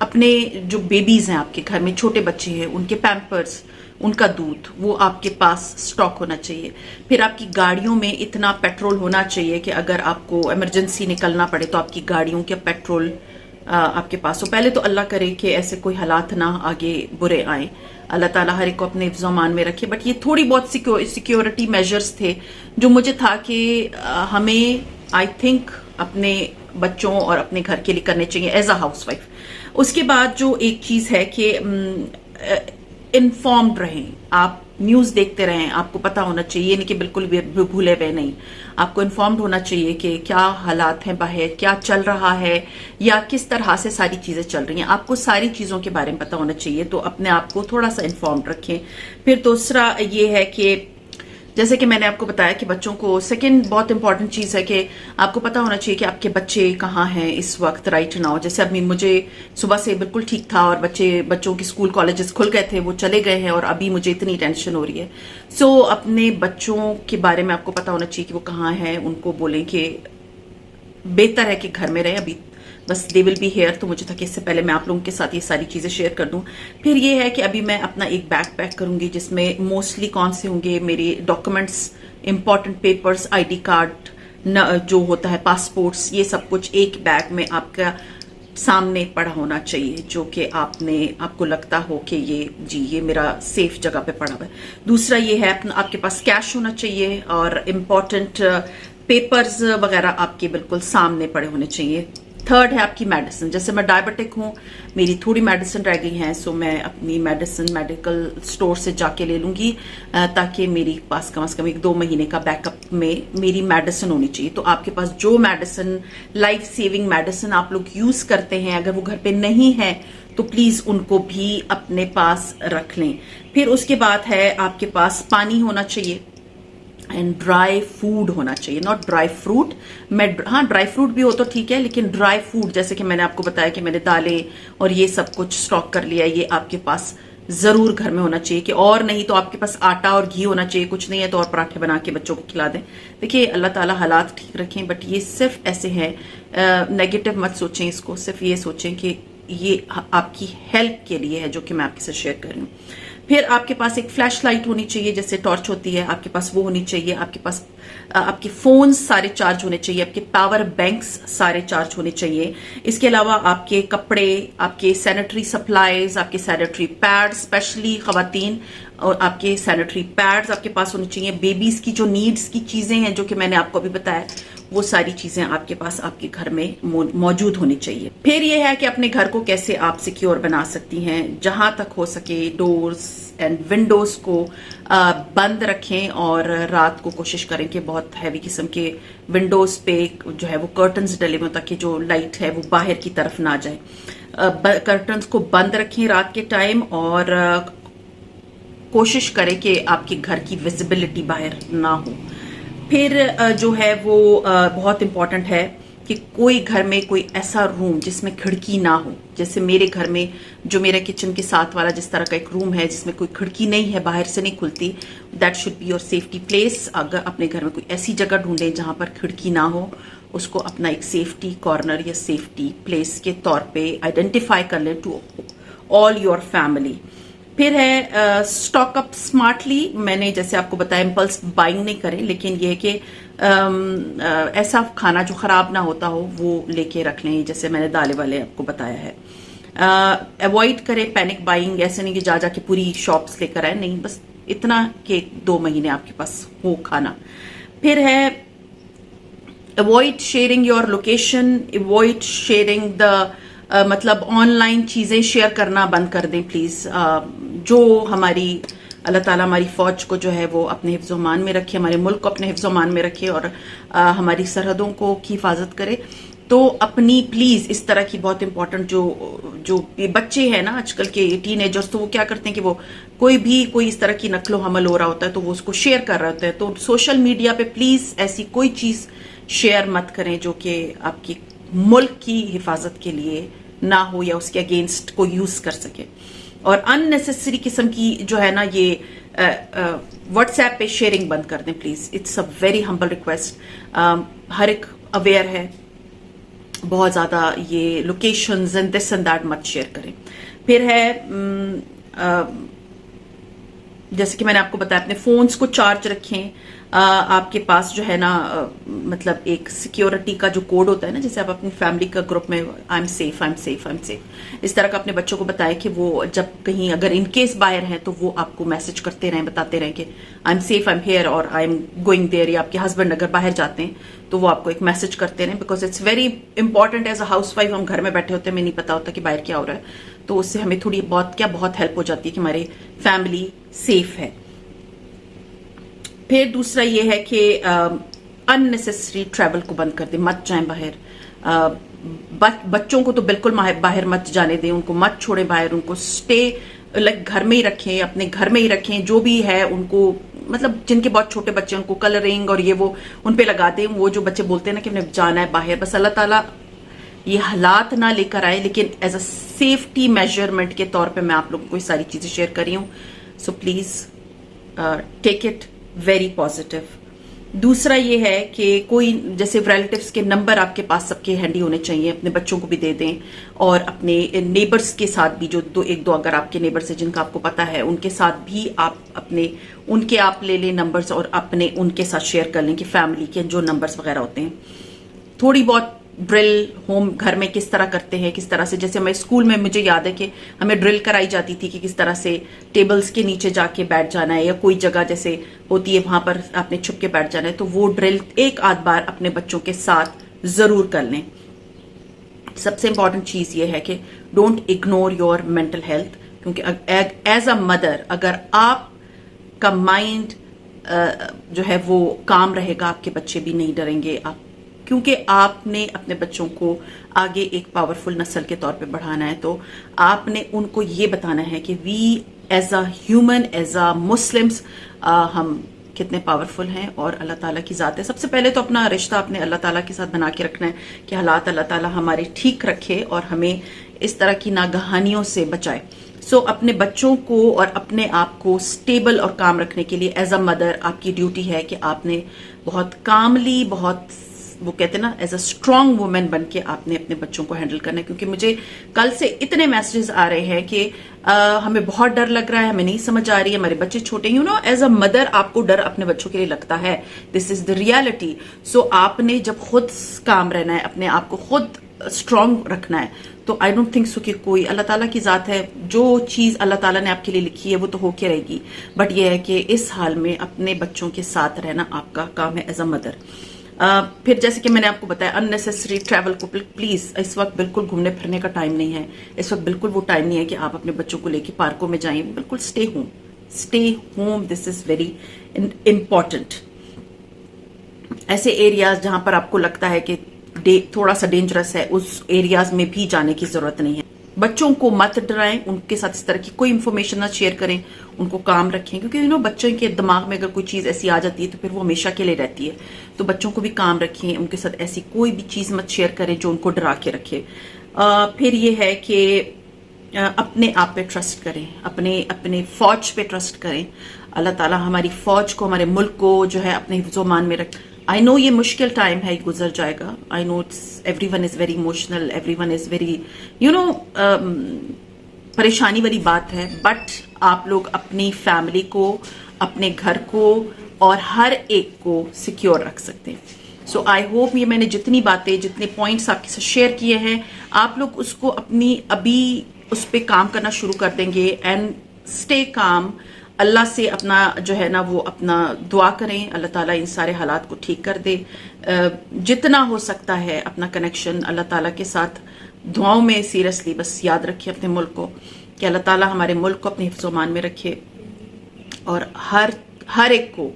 اپنے جو بیبیز ہیں آپ کے گھر میں چھوٹے بچے ہیں ان کے پیمپرز ان کا دودھ وہ آپ کے پاس سٹاک ہونا چاہیے. پھر آپ کی گاڑیوں میں اتنا پیٹرول ہونا چاہیے کہ اگر آپ کو ایمرجنسی نکلنا پڑے تو آپ کی گاڑیوں کے پیٹرول آپ کے پاس ہو. پہلے تو اللہ کرے کہ ایسے کوئی حالات نہ آگے برے آئیں, اللہ تعالیٰ ہر ایک کو اپنے حفظ و امان میں رکھے. بٹ یہ تھوڑی بہت سیکیورٹی میجرز تھے جو مجھے تھا کہ ہمیں آئی تھنک اپنے بچوں اور اپنے گھر کے لیے کرنے چاہیے ایز اے ہاؤس وائف. اس کے بعد جو ایک چیز ہے کہ انفارمڈ رہیں, آپ نیوز دیکھتے رہیں, آپ کو پتا ہونا چاہیے, نہیں کہ بالکل بھولے ہوئے نہیں, آپ کو انفارمڈ ہونا چاہیے کہ کیا حالات ہیں باہر, کیا چل رہا ہے یا کس طرح سے ساری چیزیں چل رہی ہیں. آپ کو ساری چیزوں کے بارے میں پتا ہونا چاہیے, تو اپنے آپ کو تھوڑا سا انفارمڈ رکھیں. پھر دوسرا یہ ہے کہ جیسے کہ میں نے آپ کو بتایا کہ بچوں کو سیکنڈ بہت امپورٹنٹ چیز ہے کہ آپ کو پتا ہونا چاہیے کہ آپ کے بچے کہاں ہیں اس وقت رائٹ ناؤ. جیسے ابھی مجھے صبح سے بالکل ٹھیک تھا اور بچوں کے اسکول کالجز کھل گئے تھے, وہ چلے گئے ہیں اور ابھی مجھے اتنی ٹینشن ہو رہی ہے. سو اپنے بچوں کے بارے میں آپ کو پتا ہونا چاہیے کہ وہ کہاں ہیں, ان کو بولیں کہ بہتر ہے کہ گھر میں رہیں, ابھی بس دے ول بی ہیئر. تو مجھے تھا کہ اس سے پہلے میں آپ لوگوں کے ساتھ یہ ساری چیزیں شیئر کر دوں. پھر یہ ہے کہ ابھی میں اپنا ایک بیگ پیک کروں گی جس میں موسٹلی کون سے ہوں گے میرے documents, important papers, I D card جو ہوتا ہے, پاسپورٹس, یہ سب کچھ ایک بیگ میں آپ کا سامنے پڑا ہونا چاہیے جو کہ آپ کو لگتا ہو کہ یہ میرا سیف جگہ پہ پڑا ہوا ہے. دوسرا یہ ہے آپ کے پاس کیش ہونا چاہیے اور امپورٹنٹ پیپرز وغیرہ آپ کے بالکل سامنے پڑے ہونے چاہیے. تھرڈ ہے آپ کی میڈیسن. جیسے میں ڈائبٹک ہوں, میری تھوڑی میڈیسن رہ گئی ہیں, سو میں اپنی میڈیسن میڈیکل سٹور سے جا کے لے لوں گی تاکہ میری پاس کم از کم 1-2 مہینے کا بیک اپ میں میری میڈیسن ہونی چاہیے. تو آپ کے پاس جو میڈیسن, لائف سیونگ میڈیسن آپ لوگ یوز کرتے ہیں, اگر وہ گھر پہ نہیں ہے تو پلیز ان کو بھی اپنے پاس رکھ لیں. پھر اس کے بعد ہے آپ کے پاس پانی ہونا چاہیے اینڈ ڈرائی فوڈ ہونا چاہیے, ناٹ ڈرائی فروٹ. ہاں ڈرائی فروٹ بھی ہو تو ٹھیک ہے, لیکن ڈرائی فوڈ جیسے کہ میں نے آپ کو بتایا کہ میں نے دالیں اور یہ سب کچھ اسٹاک کر لیا, یہ آپ کے پاس ضرور گھر میں ہونا چاہیے. کہ اور نہیں تو آپ کے پاس آٹا اور گھی ہونا چاہیے, کچھ نہیں ہے تو اور پراٹھے بنا کے بچوں کو کھلا دیں. دیکھیے اللہ تعالیٰ حالات ٹھیک رکھیں, بٹ یہ صرف ایسے ہیں, نیگیٹو مت سوچیں اس کو, صرف یہ سوچیں کہ یہ آپ کی ہیلپ کے لیے ہے جو کہ میں آپ کے ساتھ شیئر کر رہی ہوں. پھر آپ کے پاس ایک فلیش لائٹ ہونی چاہیے, جیسے ٹارچ ہوتی ہے, آپ کے پاس وہ ہونی چاہیے. آپ کے پاس آپ کے فونز سارے چارج ہونے چاہیے, آپ کے پاور بینکس سارے چارج ہونے چاہیے. اس کے علاوہ آپ کے کپڑے, آپ کے سینیٹری سپلائیز, آپ کے سینیٹری پیڈ, اسپیشلی خواتین, اور آپ کے سینیٹری پیڈز آپ کے پاس ہونے چاہیے. بیبیز کی جو نیڈس کی چیزیں ہیں جو کہ میں نے آپ کو ابھی بتایا, وہ ساری چیزیں آپ کے پاس آپ کے گھر میں موجود ہونی چاہیے. پھر یہ ہے کہ اپنے گھر کو کیسے آپ سیکیور بنا سکتی ہیں. جہاں تک ہو سکے ڈورز اینڈ ونڈوز کو بند رکھیں اور رات کو کوشش کریں کہ بہت ہیوی قسم کے ونڈوز پہ جو ہے وہ کرٹنز ڈلے ہوئے تاکہ جو لائٹ ہے وہ باہر کی طرف نہ جائے. کرٹنز کو بند رکھیں رات کے ٹائم اور کوشش کریں کہ آپ کے گھر کی ویزیبلٹی باہر نہ ہو. پھر جو ہے وہ بہت امپورٹنٹ ہے کہ کوئی گھر میں کوئی ایسا روم جس میں کھڑکی نہ ہو. جیسے میرے گھر میں جو میرے کچن کے ساتھ والا جس طرح کا ایک روم ہے جس میں کوئی کھڑکی نہیں ہے, باہر سے نہیں کھلتی, that should be your safety place. اگر اپنے گھر میں کوئی ایسی جگہ ڈھونڈیں جہاں پر کھڑکی نہ ہو, اس کو اپنا ایک سیفٹی کارنر یا سیفٹی پلیس کے طور پہ آئیڈینٹیفائی کر لیں ٹو آل یور فیملی. پھر ہے اسٹاک اپ اسمارٹلی. میں نے جیسے آپ کو بتایا امپلس بائنگ نہیں کریں, لیکن یہ ہے کہ ایسا کھانا جو خراب نہ ہوتا ہو وہ لے کے رکھ لیں, جیسے میں نے دالے والے آپ کو بتایا ہے. اوائڈ کریں پینک بائنگ, ایسے نہیں کہ جا کے پوری شاپس لے کر آئے, نہیں, بس اتنا کہ 2 مہینے آپ کے پاس ہو کھانا. پھر ہے avoid sharing your location, avoid sharing the مطلب آن لائن چیزیں شیئر کرنا بند کر دیں پلیز. جو ہماری اللہ تعالیٰ ہماری فوج کو جو ہے وہ اپنے حفظ و امان میں رکھے, ہمارے ملک کو اپنے حفظ و امان میں رکھے اور ہماری سرحدوں کی حفاظت کرے. تو اپنی پلیز اس طرح کی بہت امپورٹنٹ جو بچے ہیں نا آج کل کے ٹین ایجرز, تو وہ کیا کرتے ہیں کہ وہ کوئی اس طرح کی نقل و حمل ہو رہا ہوتا ہے تو وہ اس کو شیئر کر رہے ہوتے ہیں. تو سوشل میڈیا پہ پلیز ایسی کوئی چیز شیئر مت کریں جو کہ آپ کی ملک کی حفاظت کے لیے نہ ہو یا اس کے اگینسٹ کو یوز کر سکے. اور ان نیسیسری قسم کی جو ہے نا یہ واٹس ایپ پہ شیئرنگ بند کر دیں please. It's a very humble request. ہر ایک اویئر ہے بہت زیادہ یہ locations and this and that مت شیئر کریں. پھر ہے جیسے کہ میں نے آپ کو بتایا اپنے فونز کو چارج رکھیں. آپ کے پاس جو ہے نا مطلب ایک سیکیورٹی کا جو کوڈ ہوتا ہے نا، جیسے آپ اپنی فیملی کا گروپ میں I am safe I am safe I am safe, اس طرح کا اپنے بچوں کو بتائیں کہ وہ جب کہیں اگر ان کیس باہر ہیں تو وہ آپ کو میسج کرتے رہیں، بتاتے رہیں کہ I am safe I am here اور آئی ایم گوئنگ دیئر. یا آپ کے ہسبینڈ اگر باہر جاتے ہیں تو وہ آپ کو ایک میسج کرتے رہیں، because it's very important. As a housewife ہم گھر میں بیٹھے ہوتے ہیں، ہمیں نہیں پتا ہوتا کہ باہر کیا ہو رہا ہے، تو اس سے ہمیں تھوڑی بہت ہیلپ ہو جاتی ہے کہ ہماری فیملی سیف ہے. پھر دوسرا یہ ہے کہ ان نیسیسری ٹریول کو بند کر دیں، مت جائیں باہر. بچوں کو تو بالکل باہر مت جانے دیں، ان کو مت چھوڑیں باہر، ان کو اسٹے لائک گھر میں ہی رکھیں، اپنے گھر میں ہی رکھیں. جو بھی ہے ان کو مطلب جن کے بہت چھوٹے بچے ہیں ان کو کلرنگ اور یہ وہ ان پہ لگا دیں. وہ جو بچے بولتے ہیں نا کہ انہیں جانا ہے باہر، بس اللہ تعالیٰ یہ حالات نہ لے کر آئے، لیکن ایز اے سیفٹی میجرمنٹ کے طور پہ میں آپ لوگوں کو یہ ساری چیزیں شیئر کر رہی ہوں. So please take it very positive. دوسرا یہ ہے کہ کوئی جیسے ریلیٹیوز کے نمبر آپ کے پاس سب کے ہینڈی ہونے چاہیے، اپنے بچوں کو بھی دے دیں اور اپنے نیبرز کے ساتھ بھی، جو ایک دو اگر آپ کے نیبرز ہیں جن کا آپ کو پتا ہے ان کے ساتھ بھی آپ اپنے ان کے آپ لے لیں نمبرز اور اپنے ان کے ساتھ شیئر کر لیں کہ فیملی کے جو نمبرز وغیرہ ہوتے ہیں. تھوڑی بہت ڈرل ہوم گھر میں کس طرح کرتے ہیں، کس طرح سے، جیسے ہمیں اسکول میں مجھے یاد ہے کہ ہمیں ڈرل کرائی جاتی تھی کہ کس طرح سے ٹیبلز کے نیچے جا کے بیٹھ جانا ہے، یا کوئی جگہ جیسے ہوتی ہے وہاں پر آپ نے چھپ کے بیٹھ جانا ہے. تو وہ ڈرل ایک آدھ بار اپنے بچوں کے ساتھ ضرور کر لیں. سب سے امپورٹنٹ چیز یہ ہے کہ don't ignore your mental health, کیونکہ ایز اے مدر اگر آپ کا مائنڈ جو ہے وہ کام رہے گا، آپ کے بچے بھی نہیں ڈریں گے. کیونکہ آپ نے اپنے بچوں کو آگے ایک پاورفل نسل کے طور پہ بڑھانا ہے، تو آپ نے ان کو یہ بتانا ہے کہ we as a human, as a Muslims ہم کتنے پاورفل ہیں اور اللہ تعالیٰ کی ذات ہے. سب سے پہلے تو اپنا رشتہ اپنے اللہ تعالیٰ کے ساتھ بنا کے رکھنا ہے کہ حالات اللہ تعالیٰ ہمارے ٹھیک رکھے اور ہمیں اس طرح کی ناگہانیوں سے بچائے. سو اپنے بچوں کو اور اپنے آپ کو اسٹیبل اور کام رکھنے کے لیے ایز اے مدر آپ کی ڈیوٹی ہے کہ آپ نے بہت کاملی، بہت وہ کہتے ہیں نا ایز اے اسٹرانگ وومن بن کے آپ نے اپنے بچوں کو ہینڈل کرنا ہے. کیونکہ مجھے کل سے اتنے میسیجز آ رہے ہیں کہ ہمیں بہت ڈر لگ رہا ہے، ہمیں نہیں سمجھ آ رہی ہے، ہمارے بچے چھوٹے ہیں. ایز اے مدر آپ کو ڈر اپنے بچوں کے لیے لگتا ہے، دس از دا ریالٹی. سو آپ نے جب خود کام رہنا ہے، اپنے آپ کو خود اسٹرانگ رکھنا ہے، تو آئی ڈونٹ تھنک سو کہ کوئی، اللہ تعالیٰ کی ذات ہے، جو چیز اللہ تعالیٰ نے آپ کے لیے لکھی ہے وہ تو ہو کے رہے گی. بٹ یہ ہے کہ اس حال میں اپنے بچوں کے ساتھ رہنا آپ کا کام ہے ایز اے مدر. پھر جیسے کہ میں نے آپ کو بتایا ان نیسیسری ٹریول کو پلیز، اس وقت بالکل گھومنے پھرنے کا ٹائم نہیں ہے. اس وقت بالکل وہ ٹائم نہیں ہے کہ آپ اپنے بچوں کو لے کے پارکوں میں جائیں. بالکل stay home, this is very important. ایسے ایریاز جہاں پر آپ کو لگتا ہے کہ تھوڑا سا ڈینجرس ہے، اس ایریاز میں بھی جانے کی ضرورت نہیں ہے. بچوں کو مت ڈرائیں، ان کے ساتھ اس طرح کی کوئی انفارمیشن نہ شیئر کریں، ان کو کام رکھیں. کیونکہ بچوں کے دماغ میں اگر کوئی چیز ایسی آ جاتی ہے تو پھر وہ ہمیشہ کے لیے رہتی ہے. تو بچوں کو بھی کام رکھیں، ان کے ساتھ ایسی کوئی بھی چیز مت شیئر کریں جو ان کو ڈرا کے رکھے. پھر یہ ہے کہ اپنے آپ پہ ٹرسٹ کریں، اپنے فوج پہ ٹرسٹ کریں. اللہ تعالیٰ ہماری فوج کو، ہمارے ملک کو جو ہے اپنے حفظ و امان میں رکھ. آئی نو یہ مشکل ٹائم ہے، یہ گزر جائے گا. I know everyone is very emotional, everyone is very پریشانی والی بات ہے. بٹ آپ لوگ اپنی فیملی کو، اپنے گھر کو اور ہر ایک کو سیکیور رکھ سکتے ہیں. سو آئی ہوپ یہ میں نے جتنی باتیں، جتنے پوائنٹس آپ کے ساتھ شیئر کیے ہیں، آپ لوگ اس کو ابھی اس پہ کام کرنا شروع کر دیں گے. اینڈ اسٹے کام. اللہ سے اپنا جو ہے نا وہ اپنا دعا کریں، اللہ تعالیٰ ان سارے حالات کو ٹھیک کر دے. جتنا ہو سکتا ہے اپنا کنیکشن اللہ تعالیٰ کے ساتھ دعاؤں میں سیریسلی بس یاد رکھیں اپنے ملک کو، کہ اللہ تعالیٰ ہمارے ملک کو اپنے حفظ و امان میں رکھے اور ہر ایک کو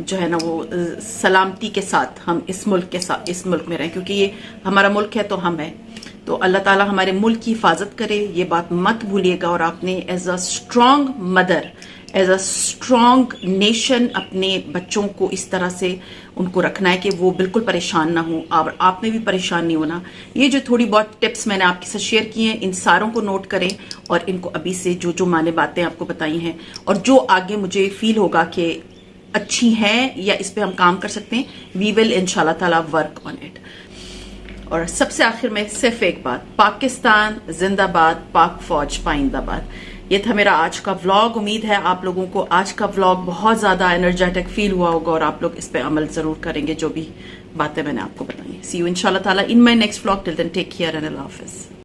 جو ہے نا وہ سلامتی کے ساتھ ہم اس ملک میں رہیں. کیونکہ یہ ہمارا ملک ہے تو ہم ہیں. تو اللہ تعالیٰ ہمارے ملک کی حفاظت کرے، یہ بات مت بھولیے گا. اور آپ نے as a strong mother, as a strong nation اپنے بچوں کو اس طرح سے ان کو رکھنا ہے کہ وہ بالکل پریشان نہ ہوں، اور آپ نے بھی پریشان نہیں ہونا. یہ جو تھوڑی بہت ٹپس میں نے آپ کے ساتھ شیئر کی ہیں، ان ساروں کو نوٹ کریں اور ان کو ابھی سے جو میں نے باتیں آپ کو بتائی ہیں اور جو آگے مجھے فیل ہوگا کہ اچھی ہیں یا اس پہ ہم کام کر سکتے ہیں، وی ول ان شاء اللہ تعالیٰ ورک آن اٹ. اور سب سے آخر میں صرف ایک بات، پاکستان زندہ باد، پاک فوج پائندہ باد۔ یہ تھا میرا آج کا ولاگ۔ امید ہے آپ لوگوں کو آج کا ولاگ بہت زیادہ انرجیٹک فیل ہوا ہوگا اور آپ لوگ اس پہ عمل ضرور کریں گے جو بھی باتیں میں نے آپ کو بتائی۔ سی یو ان شاء اللہ تعالیٰ in my next vlog. Till then take care and اللہ حافظ۔